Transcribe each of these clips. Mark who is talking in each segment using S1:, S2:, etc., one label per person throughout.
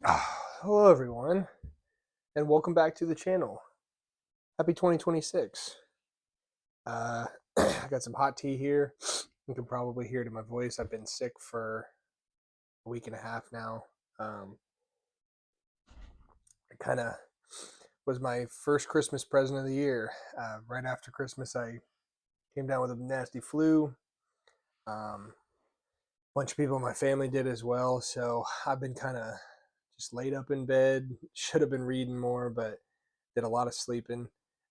S1: Hello, everyone, and welcome back to the channel. Happy 2026. I got some hot tea here. You can probably hear it in my voice. I've been sick for a week and a half now. It kind of was my first Christmas present of the year. Right after Christmas, I came down with a nasty flu. A bunch of people in my family did as well. So I've been kind of just laid up in bed. Should have been reading more, but did a lot of sleeping,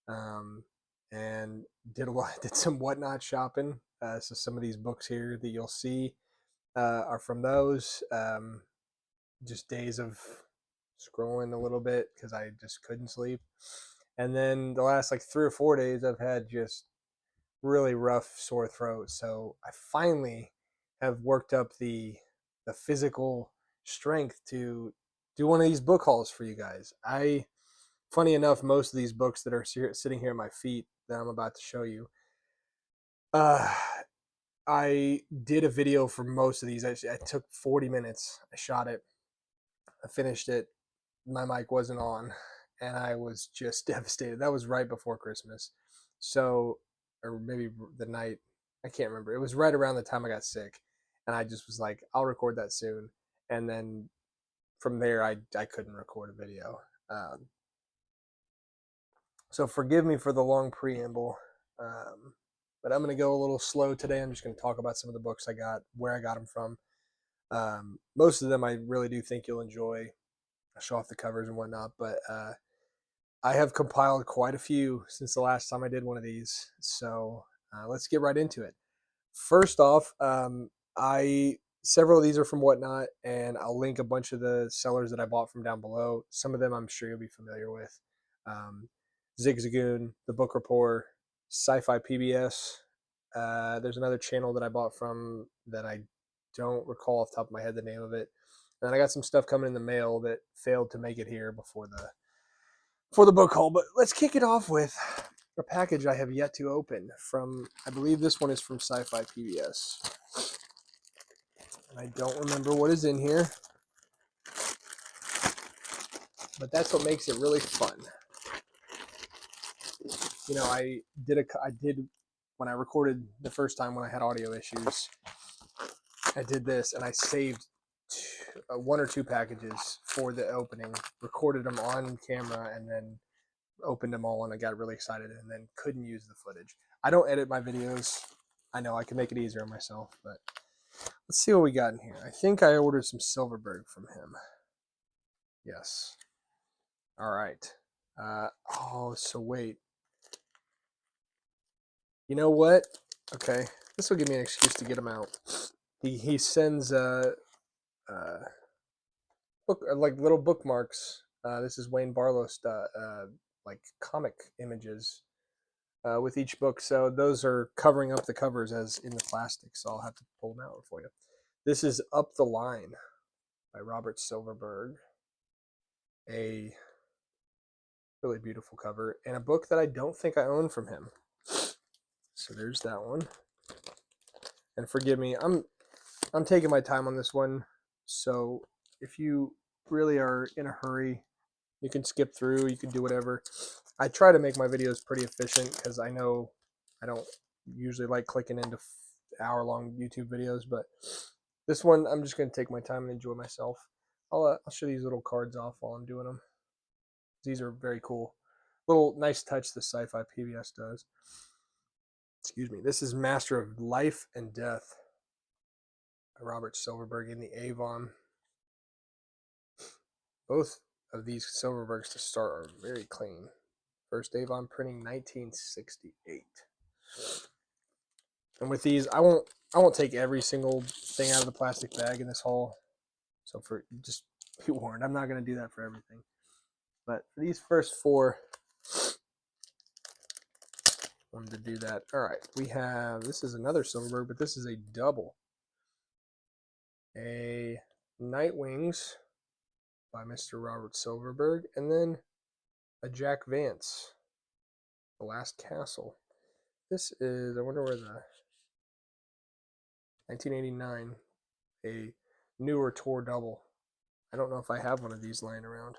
S1: um, and did some whatnot shopping. So some of these books here that you'll see are from those. Just days of scrolling a little bit because I just couldn't sleep. And then the last like 3 or 4 days, I've had just really rough sore throat. So I finally have worked up the physical strength to do one of these book hauls for you guys. Funny enough, most of these books that are sitting here at my feet that I'm about to show you, uh, I did a video for most of these. I took 40 minutes. I shot it. I finished it. My mic wasn't on, and I was just devastated. That was right before Christmas, so or maybe the night. I can't remember. It was right around the time I got sick, and I just was like, "I'll record that soon." And then from there, I couldn't record a video. Um, So forgive me for the long preamble, but I'm going to go a little slow today. I'm just going to talk about some of the books I got, where I got them from. Most of them I really do think you'll enjoy. I show off the covers and whatnot, but I have compiled quite a few since the last time I did one of these. So let's get right into it. First off, I several of these are from Whatnot, and I'll link a bunch of the sellers that I bought from down below. Some of them I'm sure you'll be familiar with. Um, Zigzagoon, The Book Report, Sci-Fi PBS. There's another channel that I bought from that I don't recall off the top of my head the name of it. And then I got some stuff coming in the mail that failed to make it here before the book haul. But let's kick it off with a package I have yet to open from. I believe this one is from Sci-Fi PBS, and I don't remember what is in here, but that's what makes it really fun. You know, I did when I recorded the first time when I had audio issues. I did this and I saved one or two packages for the opening, recorded them on camera, and then opened them all. And I got really excited and then couldn't use the footage. I don't edit my videos. I know I can make it easier on myself, but let's see what we got in here. I think I ordered some Silverberg from him. Yes. All right. So wait. You know what? Okay, this will give me an excuse to get him out. He sends book like little bookmarks. This is Wayne Barlow stuff, like comic images with each book. So those are covering up the covers as in the plastic. So I'll have to pull them out for you. This is Up the Line by Robert Silverberg. A really beautiful cover and a book that I don't think I own from him. So there's that one. And forgive me, I'm taking my time on this one. So if you really are in a hurry, you can skip through, you can do whatever. I try to make my videos pretty efficient because I know I don't usually like clicking into hour-long YouTube videos, but this one I'm just going to take my time and enjoy myself. I'll show these little cards off while I'm doing them. These are very cool. Little nice touch the Sci-Fi PBS does. Excuse me. This is Master of Life and Death by Robert Silverberg in the Avon. Both of these Silverbergs to start are very clean. First Avon printing 1968. And with these, I won't take every single thing out of the plastic bag in this haul. So for just be warned, I'm not going to do that for everything. But for these first four, I wanted to do that. All right, we have, this is another Silverberg, but this is a double. A Night Wings by Mr. Robert Silverberg, and then a Jack Vance, The Last Castle. This is, I wonder where the 1989, a newer tour double. I don't know if I have one of these lying around.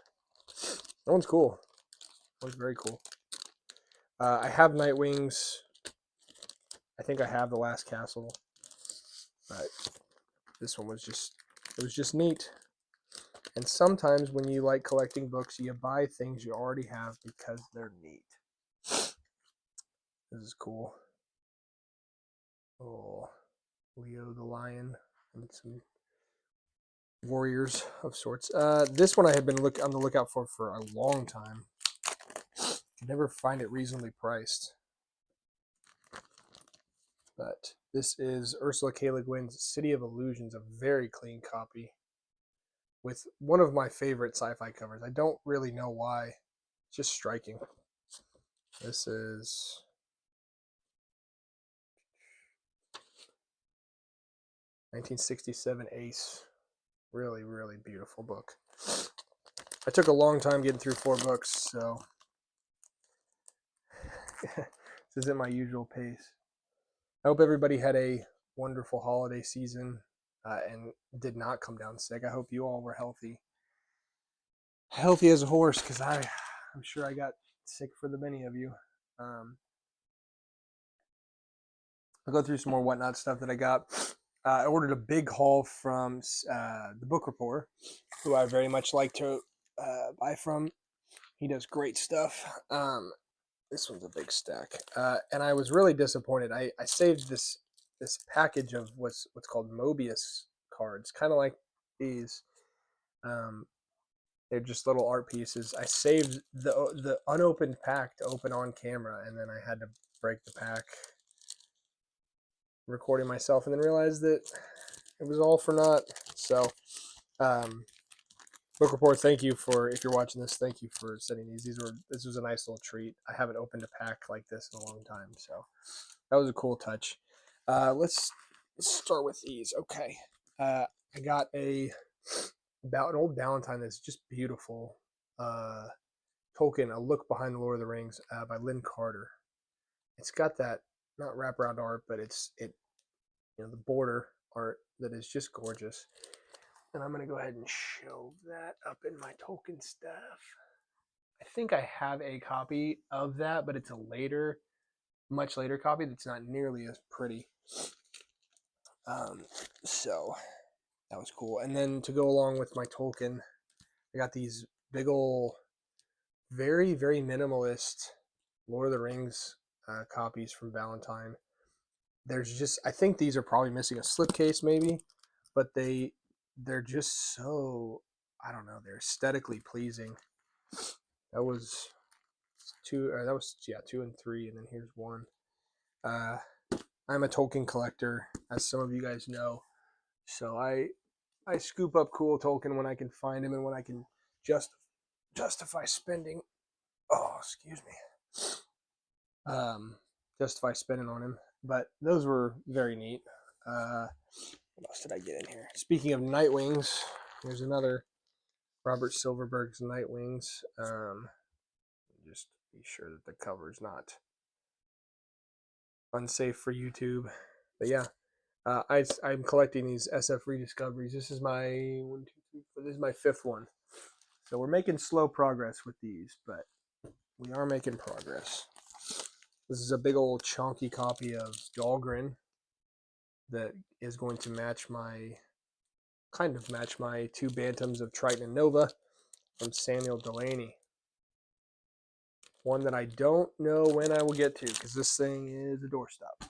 S1: That one's cool. That one's very cool. I have Nightwings. I think I have The Last Castle. But this one was just neat. And sometimes when you like collecting books, you buy things you already have because they're neat. This is cool. Oh, Leo the Lion and some warriors of sorts. This one I had been on the lookout for a long time. Could never find it reasonably priced. But this is Ursula K. Le Guin's City of Illusions, a very clean copy with one of my favorite sci-fi covers. I don't really know why. It's just striking. This is (1967) Ace. Really, really beautiful book. I took a long time getting through 4 books, so this isn't my usual pace. I hope everybody had a wonderful holiday season and did not come down sick. I hope you all were healthy. Healthy as a horse, because I'm sure I got sick for the many of you. I'll go through some more whatnot stuff that I got. I ordered a big haul from the Book Report, who I very much like to buy from. He does great stuff. This one's a big stack, and I was really disappointed. I saved this package of what's called Mobius cards, kind of like these. They're just little art pieces. I saved the unopened pack to open on camera, and then I had to break the pack, recording myself, and then realized that it was all for naught. So, Book Report, thank you for, if you're watching this, thank you for sending these. This was a nice little treat. I haven't opened a pack like this in a long time, so that was a cool touch. Let's start with these. Okay, I got about an old Valentine that's just beautiful. Tolkien, A Look Behind the Lord of the Rings by Lynn Carter. It's got that not wraparound art, but the border art that is just gorgeous. And I'm going to go ahead and show that up in my Tolkien stuff. I think I have a copy of that, but it's a much later copy that's not nearly as pretty. So that was cool. And then to go along with my Tolkien, I got these big ol', very, very minimalist Lord of the Rings copies from Valentine. I think these are probably missing a slipcase maybe, but they're just so, I don't know, they're aesthetically pleasing. That was 2 and 3, and then here's 1. I'm a Tolkien collector, as some of you guys know, so I scoop up cool Tolkien when I can find him and when I can justify spending. Oh, excuse me. Justify spending on him. But those were very neat. What else did I get in here? Speaking of Nightwings, here's another Robert Silverberg's Nightwings. Just be sure that the cover is not unsafe for YouTube. But yeah, I'm collecting these SF rediscoveries. This is my 1, 2, 3, 4. This is my 5th one. So we're making slow progress with these, but we are making progress. This is a big old chunky copy of Dahlgren that is going to match my 2 Bantams of Triton and Nova from Samuel Delaney. One that I don't know when I will get to, because this thing is a doorstop.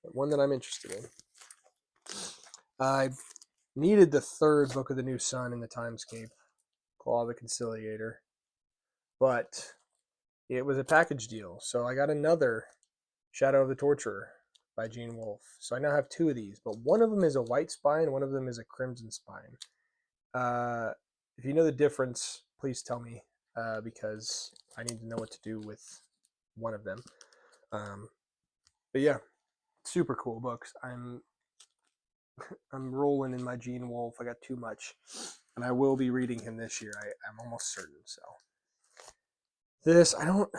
S1: But one that I'm interested in. I needed the 3rd book of the New Sun in the Timescape, Claw of the Conciliator, but it was a package deal, so I got another Shadow of the Torturer by Gene Wolfe. So I now have 2 of these, but one of them is a white spine, one of them is a crimson spine. If you know the difference, please tell me, because I need to know what to do with one of them. But yeah, super cool books. I'm rolling in my Gene Wolfe. I got too much, and I will be reading him this year. I'm almost certain. So this, I don't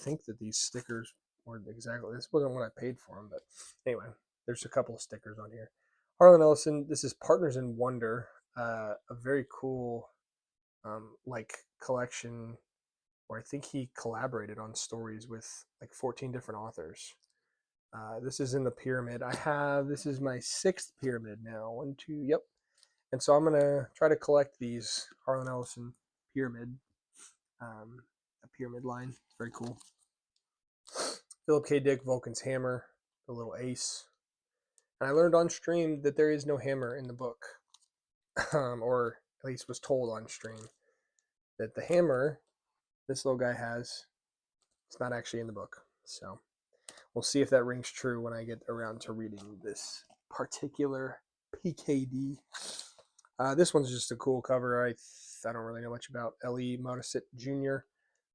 S1: think that these stickers were exactly, this wasn't what I paid for them, but anyway, there's a couple of stickers on here. Harlan Ellison, this is Partners in Wonder. a very cool like collection, where I think he collaborated on stories with like 14 different authors. This is in the pyramid. This is my 6th pyramid now. 1, 2, yep. And so I'm going to try to collect these Harlan Ellison pyramid, a pyramid line. It's very cool. Philip K. Dick, Vulcan's Hammer, the little ace. And I learned on stream that there is no hammer in the book, or at least was told on stream that the hammer this little guy has, it's not actually in the book. So we'll see if that rings true when I get around to reading this particular PKD. This one's just a cool cover. I don't really know much about L.E. Modesitt Jr.,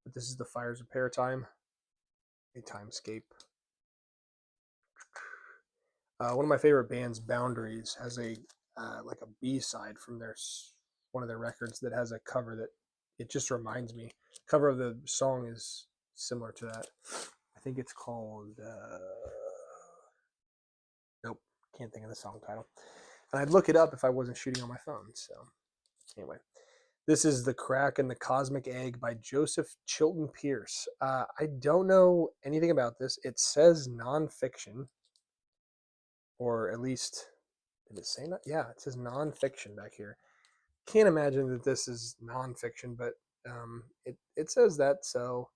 S1: but this is The Fires of Paratime, a timescape. One of my favorite bands, Boundaries, has a like a B-side from one of their records that has a cover that it just reminds me. Cover of the song is similar to that. I think it's called nope, can't think of the song title. And I'd look it up if I wasn't shooting on my phone. So anyway, this is The Crack in the Cosmic Egg by Joseph Chilton Pearce. I don't know anything about this. It says nonfiction, or at least, did it say that? Yeah, it says nonfiction back here. Can't imagine that this is nonfiction, but it says that. So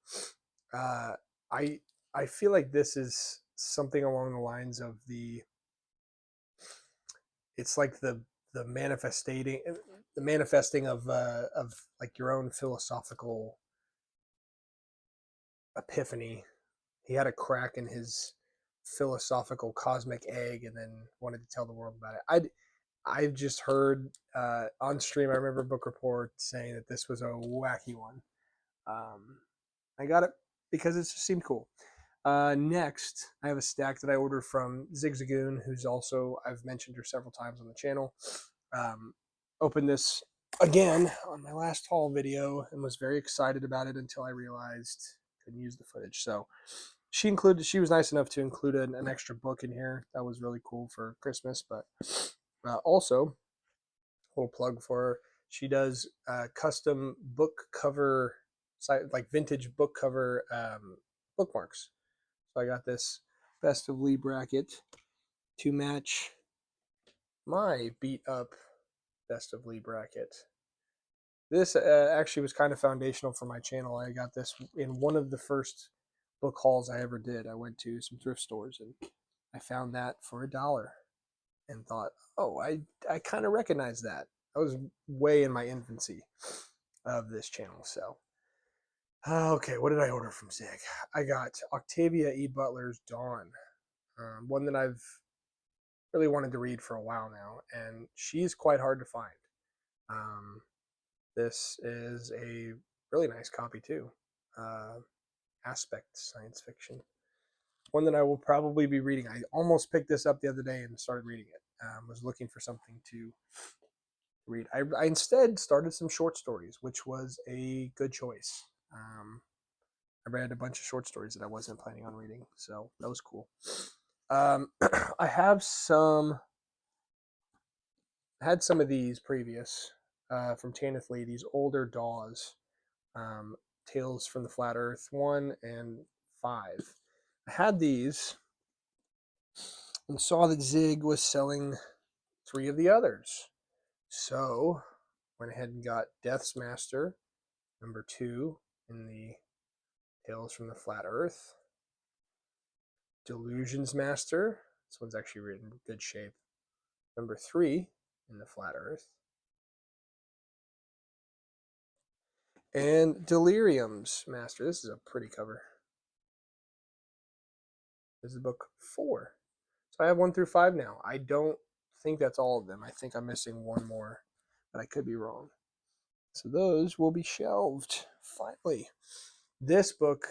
S1: I feel like this is something along the lines of it's like the manifesting of like your own philosophical epiphany. He had a crack in his philosophical cosmic egg and then wanted to tell the world about it. I've just heard on stream, I remember Book Report saying that this was a wacky one. I got it because it just seemed cool. Next, I have a stack that I ordered from Zigzagoon, who's also, I've mentioned her several times on the channel. Opened this again on my last haul video and was very excited about it until I realized I couldn't use the footage. So she was nice enough to include an extra book in here. That was really cool for Christmas. But also, a little plug for her. She does custom book cover, like vintage book cover bookmarks. So I got this Best of Lee bracket to match my beat up Best of Lee bracket. This actually was kind of foundational for my channel. I got this in one of the first book hauls I ever did. I went to some thrift stores and I found that for $1 and thought, oh, I kind of recognize that. I was way in my infancy of this channel. So, okay, what did I order from Zig? I got Octavia E. Butler's Dawn, one that I've really wanted to read for a while now, and she's quite hard to find. This is a really nice copy too. Aspect science fiction. One that I will probably be reading. I almost picked this up the other day and started reading it. Was looking for something to read. I instead started some short stories, which was a good choice. I read a bunch of short stories that I wasn't planning on reading, so that was cool. I had some of these previous from Tanith Lee, these older DAWs, Tales from the Flat Earth 1 and 5. I had these and saw that Zig was selling 3 of the others. So went ahead and got Death's Master, number 2 in the Tales from the Flat Earth. Delusions Master, this one's actually written in good shape, number 3 in the Flat Earth. And Delirium's Master, this is a pretty cover. This is book 4. So I have 1 through 5 now. I don't think that's all of them. I think I'm missing one more, but I could be wrong. So those will be shelved, finally. This book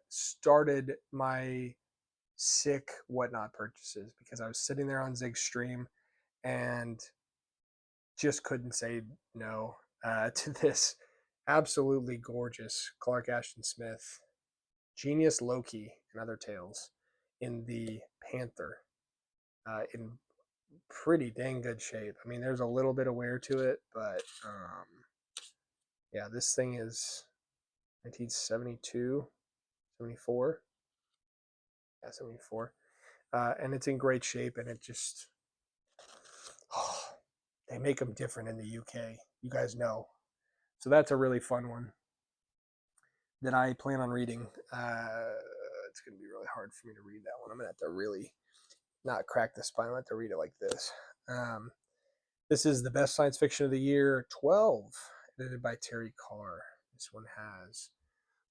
S1: started my sick whatnot purchases because I was sitting there on Zig's stream and just couldn't say no to this absolutely gorgeous Clark Ashton Smith, Genius Loki and Other Tales in the Panther, in pretty dang good shape. I mean, there's a little bit of wear to it, but yeah, this thing is 1972, 74. Yeah, 74. And it's in great shape, and it just, oh, they make them different in the UK. You guys know. So that's a really fun one that I plan on reading. It's going to be really hard for me to read that one. I'm going to have to really not crack the spine. I have to read it like this. This is the best science fiction of the year, 12, edited by Terry Carr. This one has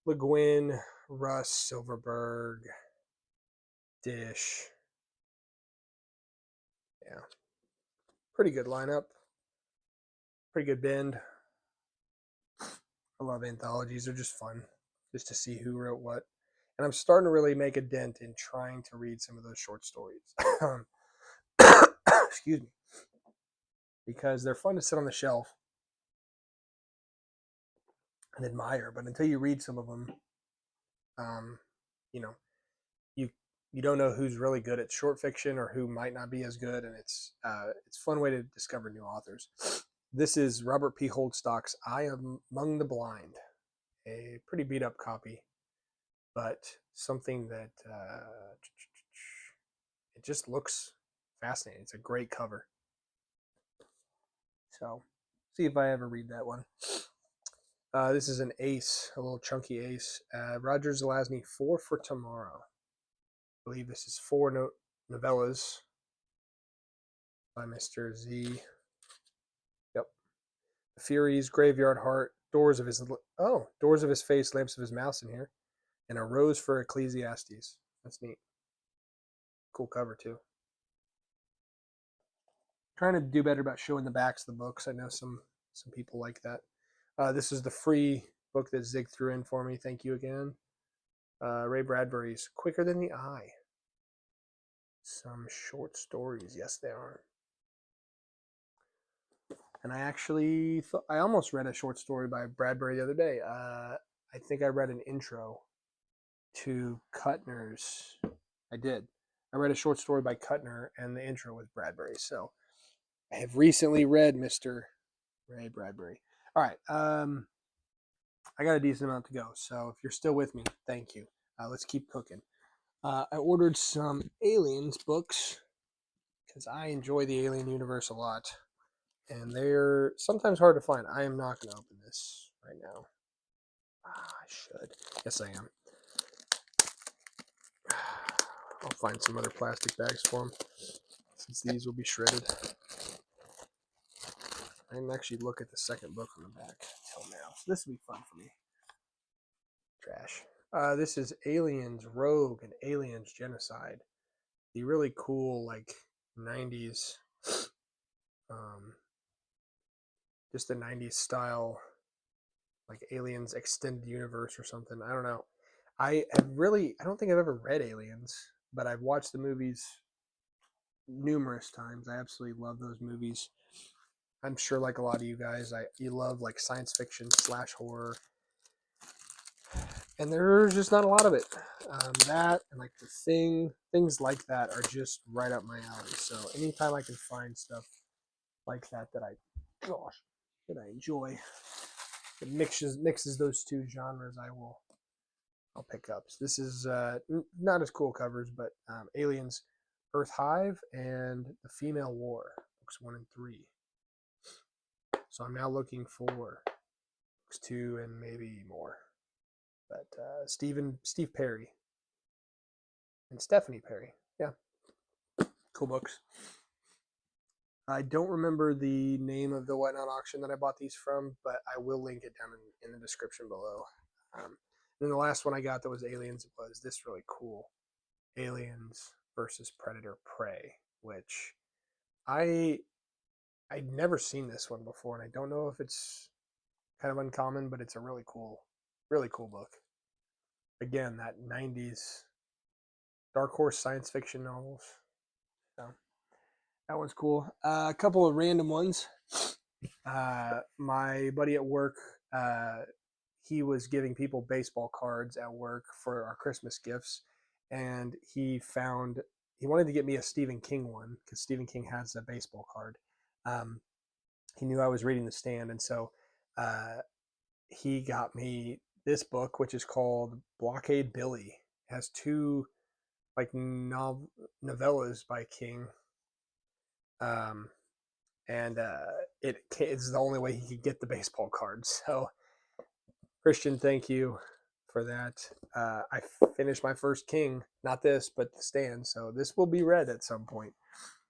S1: Le Guin, Russ, Silverberg, Dish. Yeah, pretty good lineup. Pretty good bend. I love anthologies. They're just fun, just to see who wrote what. And I'm starting to really make a dent in trying to read some of those short stories. Excuse me. Because they're fun to sit on the shelf and admire, but until you read some of them, you know, you don't know who's really good at short fiction or who might not be as good, and it's a fun way to discover new authors. This is Robert P. Holdstock's I Am Among the Blind, a pretty beat up copy, but something that it just looks fascinating. It's a great cover. So, see if I ever read that one. This is an ace, a little chunky ace. Roger Zelazny, 4 for Tomorrow. I believe this is 4 novellas by Mr. Z. Yep. The Furies, Graveyard Heart, Doors of His Face, Lamps of His Mouse in here, and A Rose for Ecclesiastes. That's neat. Cool cover too. Trying to do better about showing the backs of the books. I know some people like that. This is the free book that Zig threw in for me. Thank you again. Ray Bradbury's Quicker Than the Eye. Some short stories. Yes, they are. And I actually I almost read a short story by Bradbury the other day. I think I read an intro to Kuttner's. I did. I read a short story by Kuttner, and the intro was Bradbury. So I have recently read Mr. Ray Bradbury. All right. I got a decent amount to go. So if you're still with me, thank you. Let's keep cooking. I ordered some Aliens books because I enjoy the Alien universe a lot. And they're sometimes hard to find. I am not going to open this right now. I should. Yes, I am. I'll find some other plastic bags for them, since these will be shredded. I didn't actually look at the second book on the back until now, so this will be fun for me. Trash. This is Aliens Rogue and Aliens Genocide. The really cool, like, 90s, just the 90s style, like Aliens Extended Universe or something. I don't know. I don't think I've ever read Aliens, but I've watched the movies numerous times. I absolutely love those movies. I'm sure, like a lot of you guys, you love like science fiction / horror, and there's just not a lot of it. That and like The Thing, things like that are just right up my alley. So anytime I can find stuff like that that I enjoy, it mixes those two genres, I'll pick up. So this is not as cool covers, but Aliens, Earth Hive, and The Female War, books 1 and 3. So I'm now looking for books 2 and maybe more. But Steve Perry and Stephanie Perry, yeah, cool books. I don't remember the name of the Whatnot auction that I bought these from, but I will link it down in the description below. And then the last one I got that was Aliens was this really cool Aliens versus Predator Prey, which I'd never seen this one before, and I don't know if it's kind of uncommon, but it's a really cool book. Again, that 90s Dark Horse science fiction novels. So that one's cool. A couple of random ones. My buddy at work, he was giving people baseball cards at work for our Christmas gifts, and he he wanted to get me a Stephen King one because Stephen King has a baseball card. Um, he knew I was reading The Stand, and so uh, he got me this book, which is called Blockade Billy. It has two like novellas by King, um, and it's the only way he could get the baseball card. So, Christian, thank you for that. I finished my first King, not this, but The Stand. So this will be read at some point.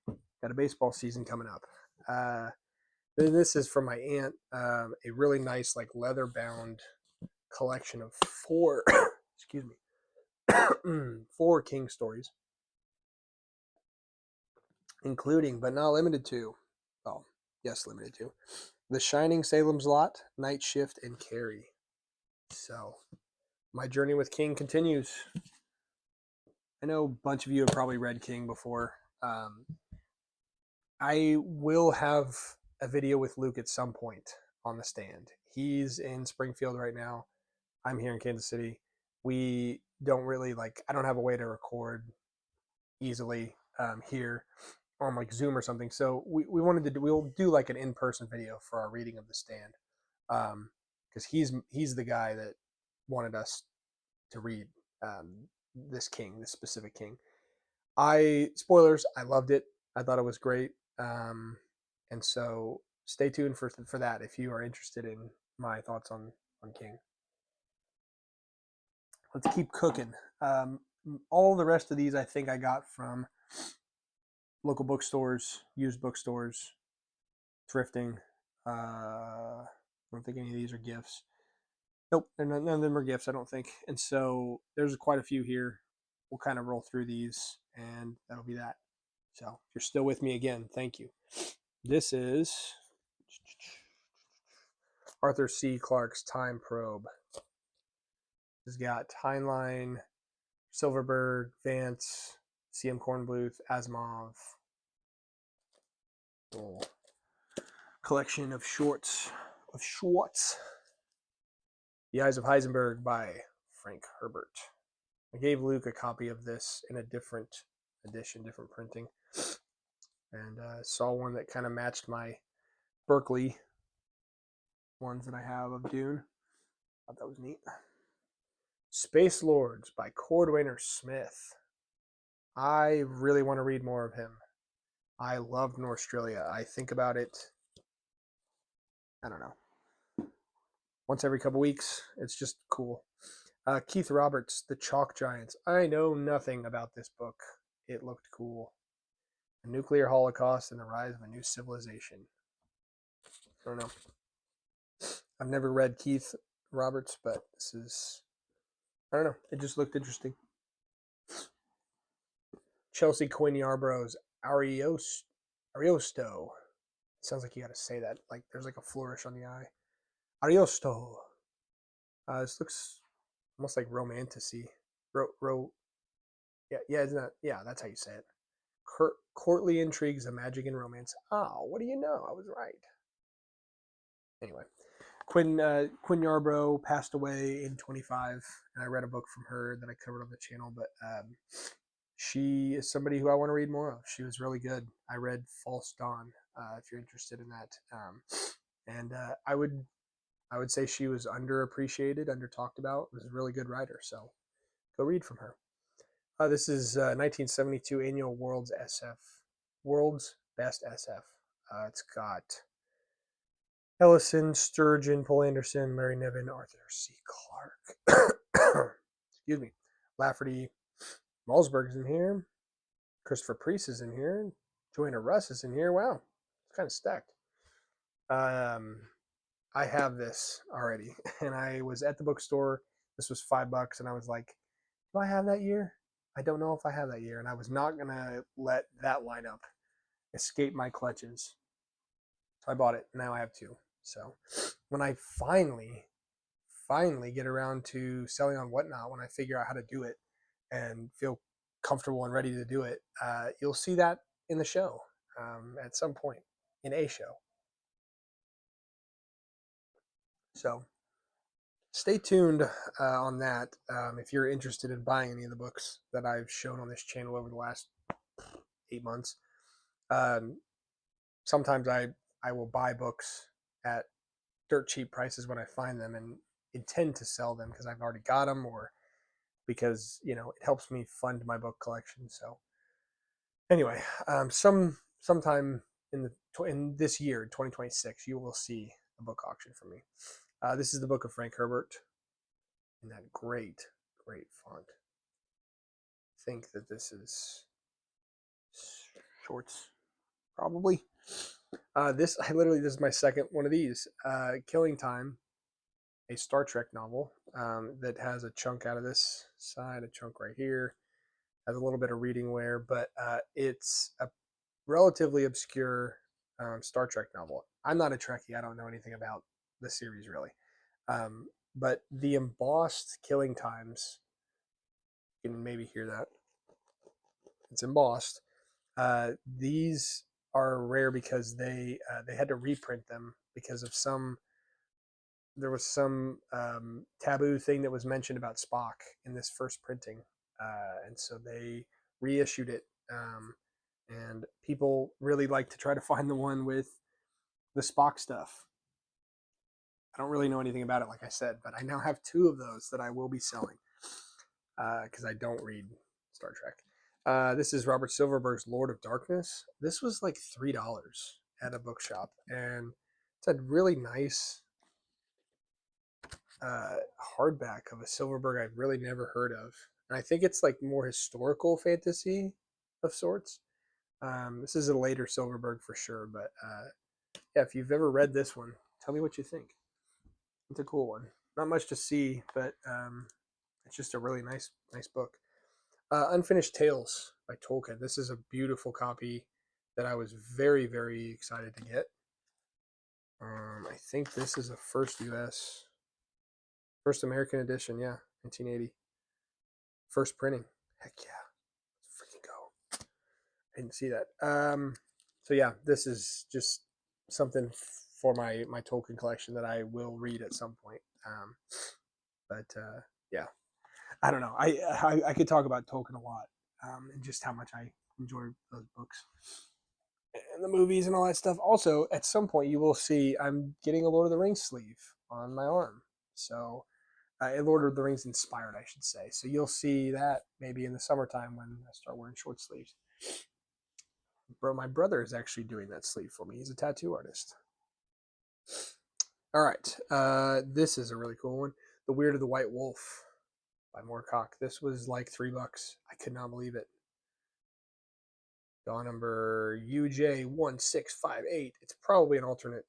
S1: Got a baseball season coming up. This is from my aunt. A really nice, like leather bound collection of four. excuse me, 4 King stories, including but not limited to. Oh, yes, limited to The Shining, Salem's Lot, Night Shift, and Carrie. So my journey with King continues. I know a bunch of you have probably read King before. I will have a video with Luke at some point on The Stand. He's in Springfield right now. I'm here in Kansas City. We don't really I don't have a way to record easily here on like Zoom or something. So we wanted to we'll do like an in-person video for our reading of The Stand. Because he's the guy that wanted us to read this specific King. Spoilers, I loved it. I thought it was great. And so stay tuned for that if you are interested in my thoughts on King. Let's keep cooking. All the rest of these I think I got from local bookstores, used bookstores, thrifting. I don't think any of these are gifts. Nope, none of them are gifts, I don't think. And so there's quite a few here. We'll kind of roll through these, and that'll be that. So if you're still with me again, thank you. This is Arthur C. Clarke's Time Probe. It's got Heinlein, Silverberg, Vance, C.M. Kornbluth, Asimov. Little collection of shorts of Schwartz. The Eyes of Heisenberg by Frank Herbert. I gave Luke a copy of this in a different edition, different printing, and saw one that kind of matched my Berkeley ones that I have of Dune. Thought that was neat. Space Lords by Cordwainer Smith. I really want to read more of him. I loved Norstrilia. I think about it, I don't know, once every couple weeks. It's just cool. Keith Roberts, The Chalk Giants. I know nothing about this book. It looked cool. A Nuclear Holocaust and the Rise of a New Civilization. I don't know. I've never read Keith Roberts, but this is, I don't know. It just looked interesting. Chelsea Quinn Yarborough's Ariosto. It sounds like you got to say that. Like there's like a flourish on the I. Ariosto. This looks almost like romanticy. Yeah, isn't that? Yeah, that's how you say it. Courtly intrigues of magic and romance. Oh, what do you know? I was right. Anyway, Quinn Yarbrough passed away in 25, and I read a book from her that I covered on the channel. But she is somebody who I want to read more of. She was really good. I read False Dawn. If you're interested in that, and I would say she was underappreciated, under talked about. Was a really good writer. So go read from her. This is 1972 annual World's Best SF. It's got Ellison, Sturgeon, Paul Anderson, Larry Niven, Arthur C. Clarke. Excuse me. Lafferty, Malzberg is in here. Christopher Priest is in here. Joanna Russ is in here. Wow, it's kind of stacked. I have this already, and I was at the bookstore. This was $5, and I was like, "Do I have that year? I don't know if I have that year." And I was not gonna let that lineup escape my clutches, so I bought it. Now I have 2. So when I finally get around to selling on Whatnot, when I figure out how to do it and feel comfortable and ready to do it, you'll see that in the show at some point, in a show. So stay tuned on that if you're interested in buying any of the books that I've shown on this channel over the last 8 months. Um, Sometimes I will buy books at dirt cheap prices when I find them and intend to sell them because I've already got them or because it helps me fund my book collection. So anyway, sometime in this year, 2026, you will see a book auction from me. This is the book of Frank Herbert in that great, great font. I think that this is Shorts, probably. This is my second one of these. Killing Time, a Star Trek novel that has a chunk out of this side, a chunk right here, has a little bit of reading wear, but it's a relatively obscure Star Trek novel. I'm not a Trekkie. I don't know anything about the series really. But the embossed Killing Times, you can maybe hear that. It's embossed. These are rare because they had to reprint them because of there was some taboo thing that was mentioned about Spock in this first printing, and so they reissued it. And people really like to try to find the one with the Spock stuff. I don't really know anything about it, like I said, but I now have two of those that I will be selling because I don't read Star Trek. This is Robert Silverberg's Lord of Darkness. This was like $3 at a bookshop, and it's a really nice hardback of a Silverberg I've really never heard of. And I think it's like more historical fantasy of sorts. This is a later Silverberg for sure, but yeah, if you've ever read this one, tell me what you think. It's a cool one. Not much to see, but it's just a really nice book. Unfinished Tales by Tolkien. This is a beautiful copy that I was very, very excited to get. I think this is a first American edition, yeah, 1980. First printing. Heck yeah. Let's freaking go. I didn't see that. So yeah, this is just something for my Tolkien collection that I will read at some point. But yeah, I don't know. I could talk about Tolkien a lot, and just how much I enjoy those books and the movies and all that stuff. Also, at some point, you will see I'm getting a Lord of the Rings sleeve on my arm. So, Lord of the Rings inspired, I should say. So you'll see that maybe in the summertime when I start wearing short sleeves. Bro, my brother is actually doing that sleeve for me. He's a tattoo artist. All right, this is a really cool one. The Weird of the White Wolf by Moorcock. This was like $3. I could not believe it. Daw number UJ1658. It's probably an alternate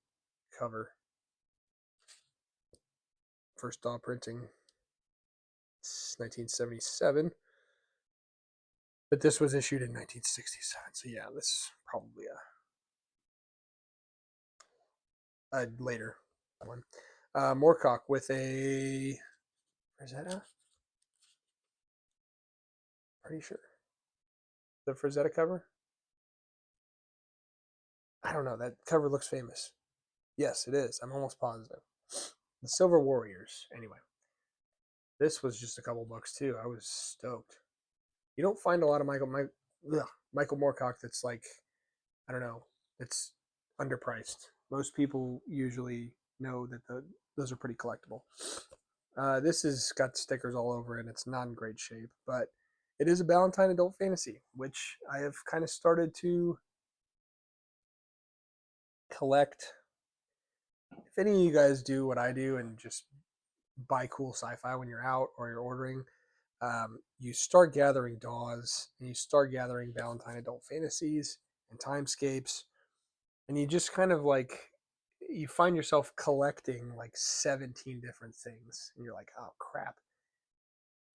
S1: cover. First Daw printing. It's 1977. But this was issued in 1967. So yeah, this is probably a later one. Moorcock with a Frazetta? Pretty sure. The Frazetta cover? I don't know. That cover looks famous. Yes, it is. I'm almost positive. The Silver Warriors. Anyway, this was just a couple bucks too. I was stoked. You don't find a lot of Michael Moorcock that's like, I don't know, it's underpriced. Most people usually know that those are pretty collectible. This has got stickers all over it. It's not in great shape, but it is a Ballantine adult fantasy, which I have kind of started to collect. If any of you guys do what I do and just buy cool sci-fi when you're out or you're ordering, you start gathering DAWs and you start gathering Ballantine adult fantasies and timescapes, and you just kind of like you find yourself collecting like 17 different things, and you're like, oh crap.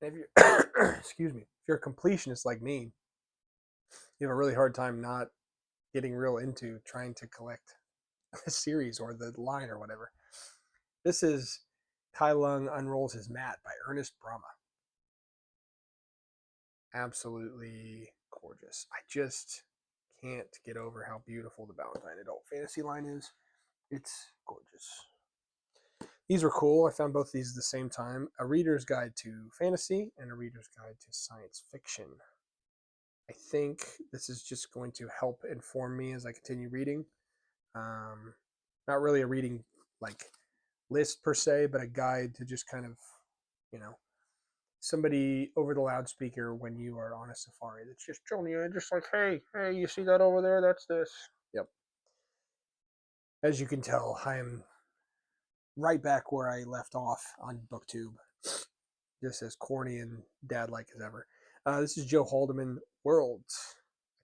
S1: And if you're excuse me, if you're a completionist like me, you have a really hard time not getting real into trying to collect the series or the line or whatever. This is Tai Lung Unrolls His Mat by Ernest Brahma. Absolutely gorgeous. I just can't get over how beautiful the Ballantine adult fantasy line is. It's gorgeous. These were cool. I found both these at the same time. A Reader's Guide to Fantasy and A Reader's Guide to Science Fiction. I think this is just going to help inform me as I continue reading. Not really a reading like list per se, but a guide to just kind of, you know, somebody over the loudspeaker when you are on a safari that's just showing you, just like, hey, you see that over there? That's this. Yep. As you can tell, I am right back where I left off on BookTube, just as corny and dad-like as ever. This is Joe Haldeman, Worlds,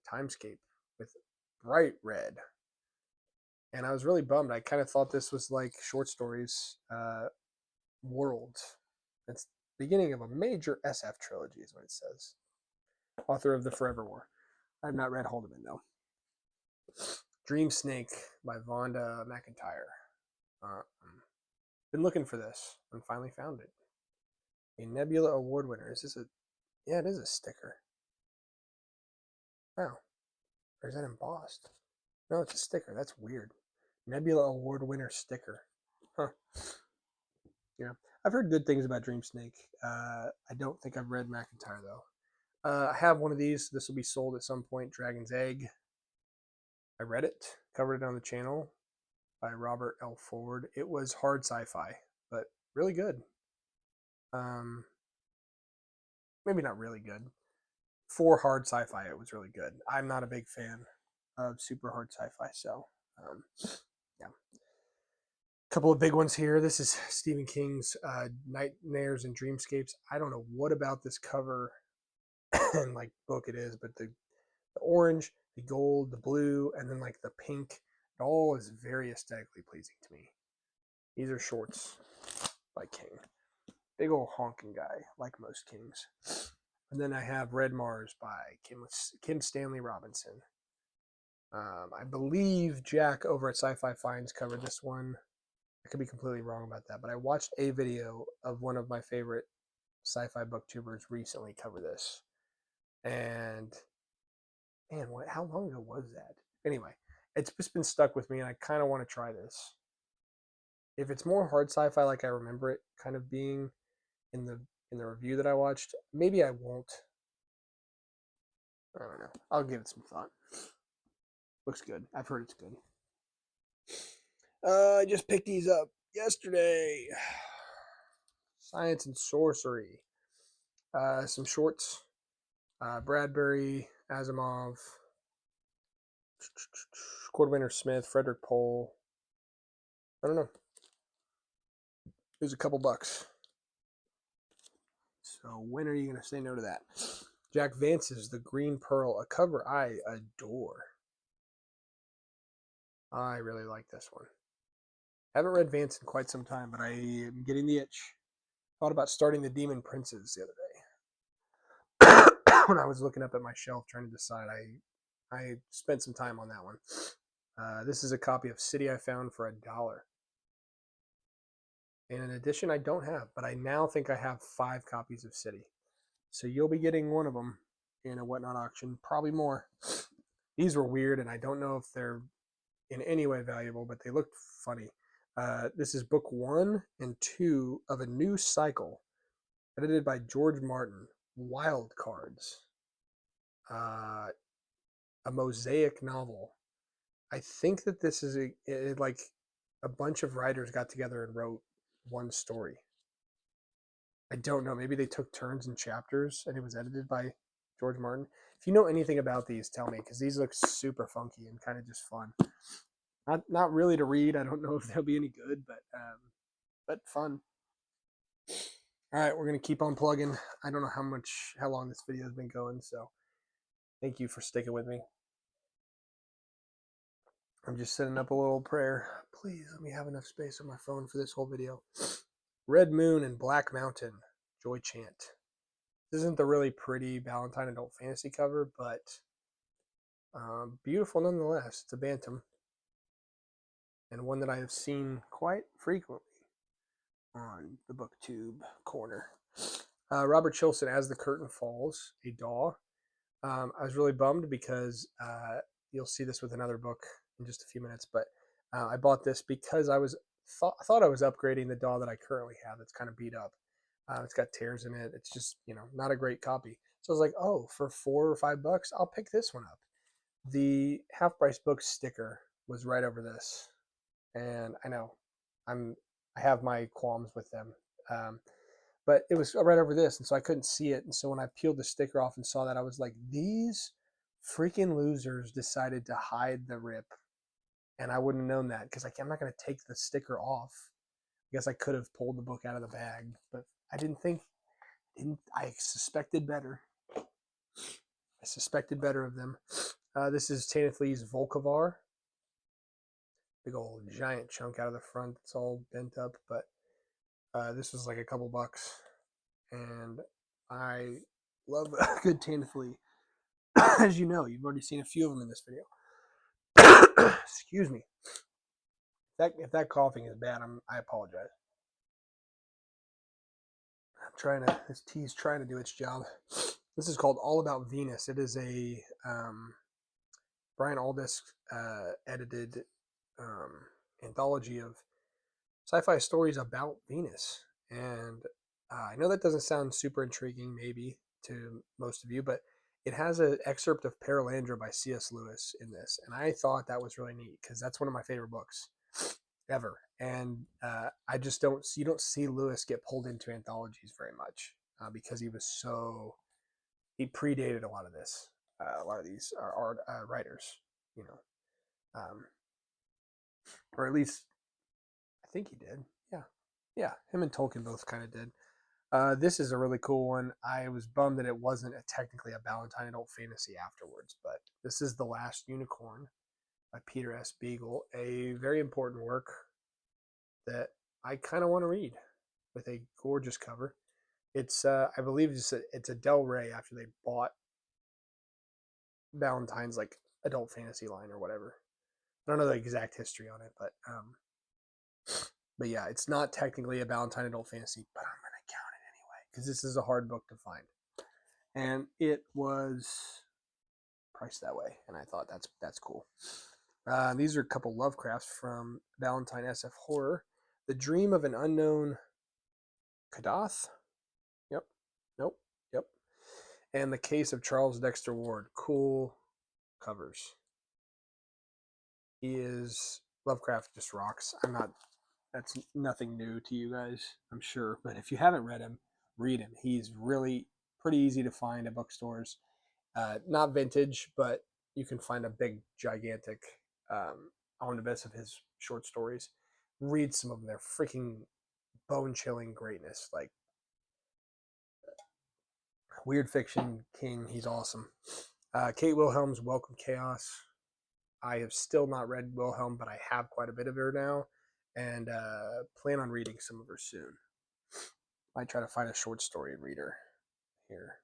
S1: a Timescape with bright red. And I was really bummed. I kind of thought this was like short stories, Worlds. It's the beginning of a major SF trilogy, is what it says. Author of The Forever War. I have not read Haldeman, though. Dream Snake by Vonda McIntyre. Been looking for this and finally found it. A Nebula Award winner. Is this a... Yeah, it is a sticker. Wow. Or is that embossed? No, it's a sticker. That's weird. Nebula Award winner sticker. Huh. Yeah. I've heard good things about Dream Snake. I don't think I've read McIntyre, though. I have one of these. This will be sold at some point. Dragon's Egg. I read it. Covered it on the channel by Robert L. Ford. It was hard sci-fi, but really good. Maybe not really good. For hard sci-fi, it was really good. I'm not a big fan of super hard sci-fi, so yeah. A couple of big ones here. This is Stephen King's Nightmares and Dreamscapes. I don't know what about this cover and like book it is, but the orange, the gold, the blue, and then like the pink, it all is very aesthetically pleasing to me. These are shorts by King. Big old honking guy, like most Kings. And then I have Red Mars by Kim Stanley Robinson. I believe Jack over at Sci-Fi Finds covered this one. I could be completely wrong about that, but I watched a video of one of my favorite sci-fi booktubers recently cover this. And man, how long ago was that? Anyway, it's just been stuck with me, and I kind of want to try this. If it's more hard sci-fi like I remember it kind of being in the review that I watched, maybe I won't. I don't know. I'll give it some thought. Looks good. I've heard it's good. I just picked these up yesterday. Science and Sorcery. Some shorts. Bradbury, Asimov, Cordwainer Smith, Frederick Pohl. I don't know. It was a couple bucks. So when are you going to say no to that? Jack Vance's The Green Pearl, a cover I adore. I really like this one. Haven't read Vance in quite some time, but I am getting the itch. Thought about starting the Demon Princes the other day. When I was looking up at my shelf trying to decide, I spent some time on that one. This is a copy of City I found for $1. And an edition I don't have, but I now think I have 5 copies of City. So you'll be getting one of them in a Whatnot auction, probably more. These were weird, and I don't know if they're in any way valuable, but they looked funny. This is book 1 and 2 of a new cycle, edited by George Martin. Wild Cards, a mosaic novel. I think that this is like a bunch of writers got together and wrote one story. I don't know. Maybe they took turns in chapters, and it was edited by George Martin. If you know anything about these, tell me, because these look super funky and kind of just fun. Not really to read. I don't know if they'll be any good, but fun. All right, we're gonna keep on plugging. I don't know how long this video has been going, so thank you for sticking with me. I'm just setting up a little prayer. Please let me have enough space on my phone for this whole video. Red Moon and Black Mountain, Joy Chant. This isn't the really pretty Ballantine adult fantasy cover, but beautiful nonetheless. It's a Bantam, and one that I have seen quite frequently on the BookTube corner. Robert Chilson, As the Curtain Falls, a DAW. I was really bummed because you'll see this with another book in just a few minutes, but I bought this because I thought I was upgrading the DAW that I currently have. It's kind of beat up. It's got tears in it. It's just, not a great copy. So I was like, oh, for $4 or $5, I'll pick this one up. The Half Price Books sticker was right over this, and I know I have my qualms with them, um, but it was right over this, and so I couldn't see it. And so when I peeled the sticker off and saw that, I was like, these freaking losers decided to hide the rip, and I wouldn't have known that because I'm not going to take the sticker off. I guess I could have pulled the book out of the bag, but I didn't think. I suspected better. I suspected better of them. This is Tanith Lee's Volcavar. Big old giant chunk out of the front. It's all bent up, but this was like a couple bucks. And I love a good Tanith Lee. As you know, you've already seen a few of them in this video. Excuse me. If that coughing is bad, I apologize. This tea's trying to do its job. This is called All About Venus. It is a Brian Aldiss edited anthology of sci-fi stories about Venus. And I know that doesn't sound super intriguing, maybe, to most of you, but it has an excerpt of Perelandra by C.S. Lewis in this. And I thought that was really neat because that's one of my favorite books ever. And I just you don't see Lewis get pulled into anthologies very much because he predated a lot of this. A lot of these are writers, or at least I think he did. Yeah, him and Tolkien both kind of did. This is a really cool one. I was bummed that it wasn't technically a Ballantine adult fantasy afterwards, but this is The Last Unicorn by Peter S. Beagle, a very important work that I kind of want to read with a gorgeous cover. It's I believe it's a Del Rey after they bought Ballantine's like adult fantasy line or whatever. I don't know the exact history on it, but yeah, it's not technically a Ballantine adult fantasy, but I'm gonna count it anyway because this is a hard book to find, and it was priced that way, and I thought that's cool. These are a couple Lovecrafts from Ballantine SF Horror. The Dream of an Unknown Kadath. Yep. Nope. Yep. And The Case of Charles Dexter Ward. Cool covers. Lovecraft just rocks. That's nothing new to you guys, I'm sure. But if you haven't read him, read him. He's really pretty easy to find at bookstores. Not vintage, but you can find a big, gigantic omnibus of his short stories. Read some of them. They're freaking bone-chilling greatness. Like, weird fiction king. He's awesome. Kate Wilhelm's Welcome Chaos. I have still not read Wilhelm, but I have quite a bit of her now, and plan on reading some of her soon. Might try to find a short story reader here,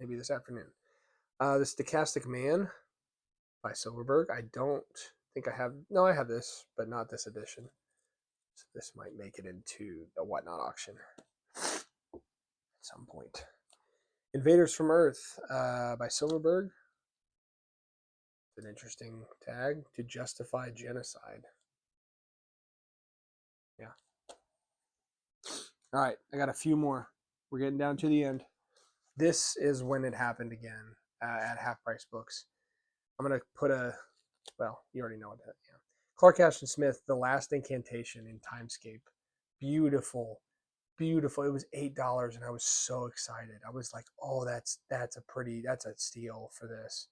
S1: maybe this afternoon. The Stochastic Man by Silverberg. I don't think I have. No, I have this, but not this edition. So this might make it into the Whatnot auction at some point. Invaders from Earth by Silverberg. It's an interesting tag. To justify genocide. Yeah. All right, I got a few more. We're getting down to the end. This is when it happened again at Half Price Books. I'm going to put you already know what that is. Yeah. Clark Ashton Smith, The Last Incantation in Timescape. Beautiful. Beautiful. It was $8 and I was so excited. I was like, oh, that's a steal for this.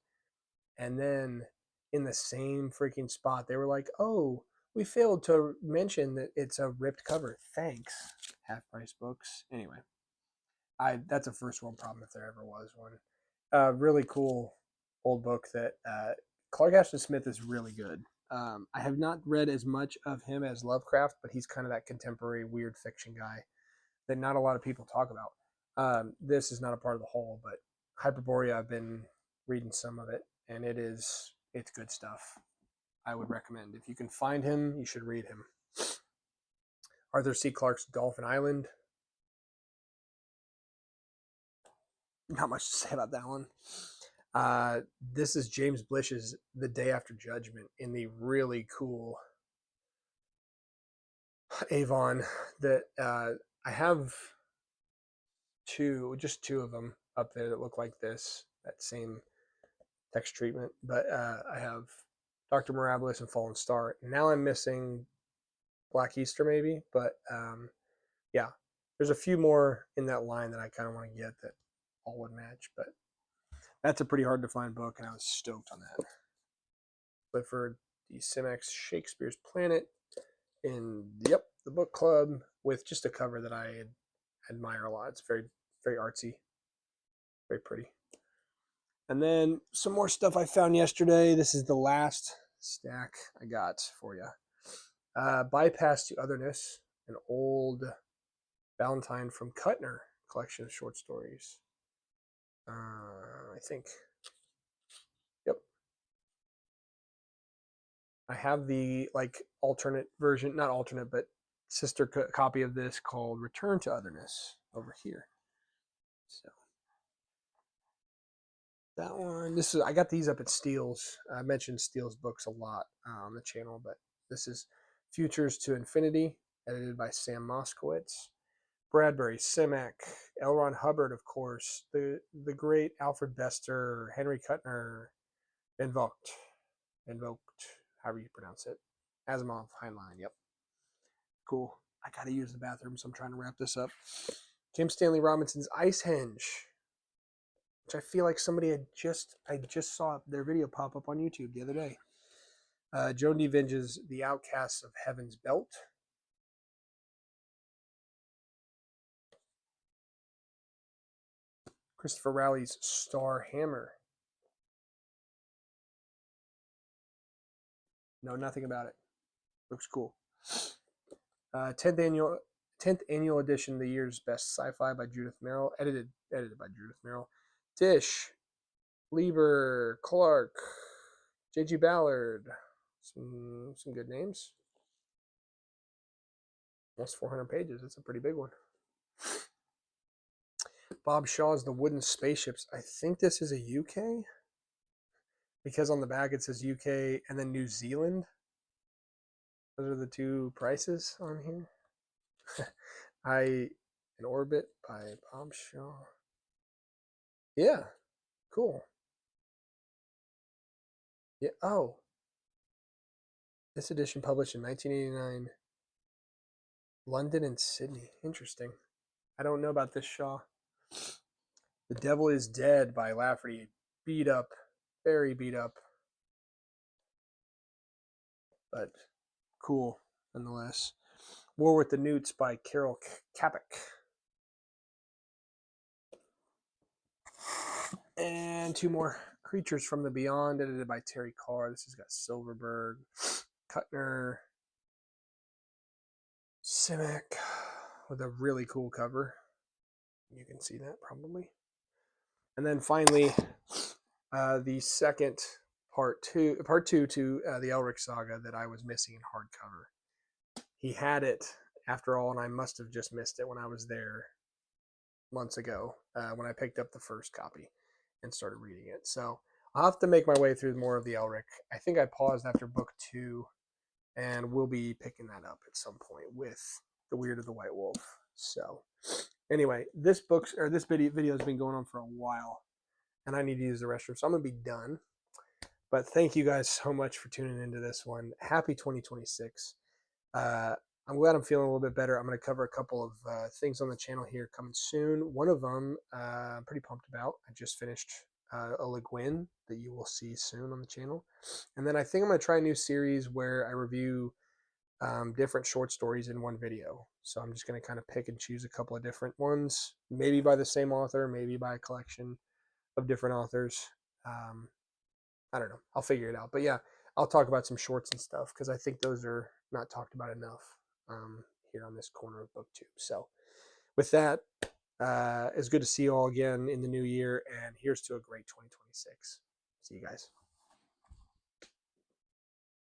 S1: And then in the same freaking spot, they were like, oh, we failed to mention that it's a ripped cover. Thanks, Half Price Books. Anyway, that's a first world problem if there ever was one. Really cool old book that Clark Ashton Smith is really good. I have not read as much of him as Lovecraft, but he's kind of that contemporary weird fiction guy that not a lot of people talk about. This is not a part of the whole, but Hyperborea, I've been reading some of it, and it's good stuff. I would recommend. If you can find him, you should read him. Arthur C. Clarke's Dolphin Island. Not much to say about that one. This is James Blish's The Day After Judgment in the really cool Avon that I have just two of them. up there that look like this, that same text treatment. But I have Dr. Mirabilis and Fallen Star. Now I'm missing Black Easter maybe, but yeah, there's a few more in that line that I kind of want to get that all would match. But that's a pretty hard to find book, and I was stoked on that. Clifford D. Simak's Shakespeare's Planet in the book club with just a cover that I admire a lot. It's very, very artsy, very pretty. And then some more stuff I found yesterday. This is the last stack I got for you. Bypass to Otherness, an old Valentine from Kuttner collection of short stories. I think. Yep. I have the alternate version, not alternate, but sister copy of this called Return to Otherness over here. So that one, I got these up at Steele's. I mentioned Steele's books a lot on the channel, but this is Futures to Infinity, edited by Sam Moskowitz. Bradbury, Simak, L. Ron Hubbard, of course, the great Alfred Bester, Henry Kuttner, Invoked, however you pronounce it. Asimov, Heinlein, yep. Cool. I gotta use the bathroom, so I'm trying to wrap this up. Kim Stanley Robinson's Icehenge, which I feel like I just saw their video pop up on YouTube the other day. Joan D. Vinge's The Outcasts of Heaven's Belt. Christopher Rowley's Star Hammer. Know nothing about it. Looks cool. 10th annual edition, the year's best sci-fi by Judith Merrill, edited by Judith Merrill. Tish, Lieber, Clark, J.G. Ballard, some good names. Almost 400 pages. That's a pretty big one. Bob Shaw's The Wooden Spaceships. I think this is a UK, because on the back it says UK and then New Zealand. Those are the two prices on here. In Orbit by Bob Shaw. Yeah, cool. Yeah. Oh, this edition published in 1989. London and Sydney. Interesting. I don't know about this Shaw. The Devil is Dead by Lafferty. Beat up. Very beat up. But cool, nonetheless. War with the Newts by Carol Kapik. And two more. Creatures from the Beyond, edited by Terry Carr. This has got Silverberg, Kuttner, Simak, with a really cool cover. You can see that probably. And then finally, the second part two to the Elric saga that I was missing in hardcover. He had it after all, and I must have just missed it when I was there months ago when I picked up the first copy and started reading it. So I'll have to make my way through more of the Elric. I think I paused after book 2, and we'll be picking that up at some point with The Weird of the White Wolf. So anyway, this video has been going on for a while, and I need to use the restroom, so I'm going to be done. But thank you guys so much for tuning into this one. Happy 2026. I'm glad I'm feeling a little bit better. I'm going to cover a couple of things on the channel here coming soon. One of them I'm pretty pumped about. I just finished a Le Guin that you will see soon on the channel. And then I think I'm going to try a new series where I review different short stories in one video. So I'm just going to kind of pick and choose a couple of different ones, maybe by the same author, maybe by a collection of different authors. I don't know. I'll figure it out. But yeah, I'll talk about some shorts and stuff because I think those are not talked about enough here on this corner of BookTube. So with that, it's good to see you all again in the new year, and here's to a great 2026. See you guys.